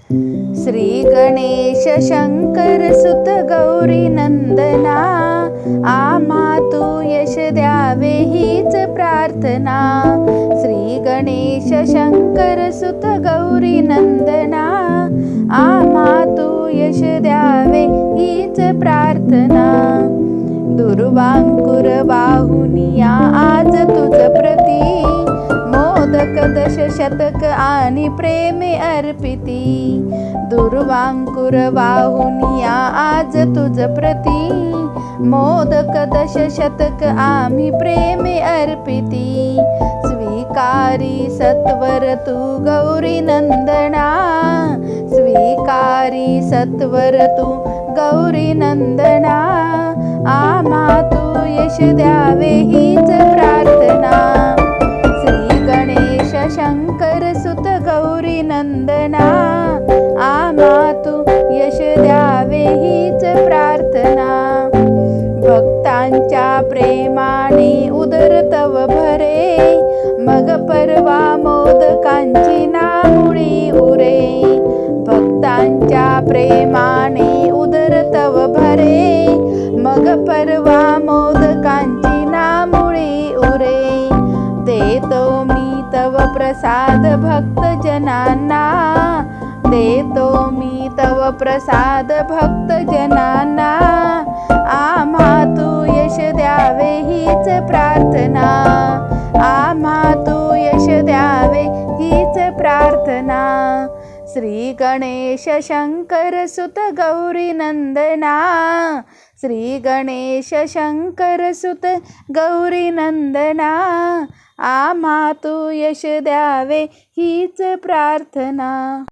श्री गणेश शंकर सुत गौरी नंदना, आम्हा तू यश द्यावे हीच प्रार्थना. श्री गणेश शंकर सुत गौरी नंदना, आम्हा तू यश द्यावे हीच प्रार्थना. दुर्वांकुर वाहुनिया आज तुझ प्रती, मोदक दशशतक आणि प्रेमे अर्पिती. दुर्वांकुर वाहुनिया आज तुझ प्रती, मोदक दशशतक आम्ही प्रेमे अर्पिती. स्वीकारी सत्वर तू गौरी नंदना, स्वीकारी सत्वर तू गौरी नंदना. आम्हा तू यश द्यावे हीच प्रार्थना. श्री गणेश शंकर सुत गौरी नंदना, आम्हा तू यश द्यावे हीच प्रार्थना. भक्तांच्या प्रेमाने उदर तव भरे, मग परवा मोदकांची नामुळी उरे. भक्तांच्या प्रेमाने उदर तव भरे, मग परवा मोदकांची नामुळी उरे. देतो मी तव प्रसाद भक्तजनांना, देतो मी तव प्रसाद भक्तजनांना. आम्हा तू यश द्यावे हीच प्रार्थना, आम्हा तू यश द्यावे हीच प्रार्थना. श्री गणेश शंकर सुत गौरी नंदना, श्री गणेश शंकर सुत गौरी नंदना. आम्हा तू यश द्यावे हीच प्रार्थना.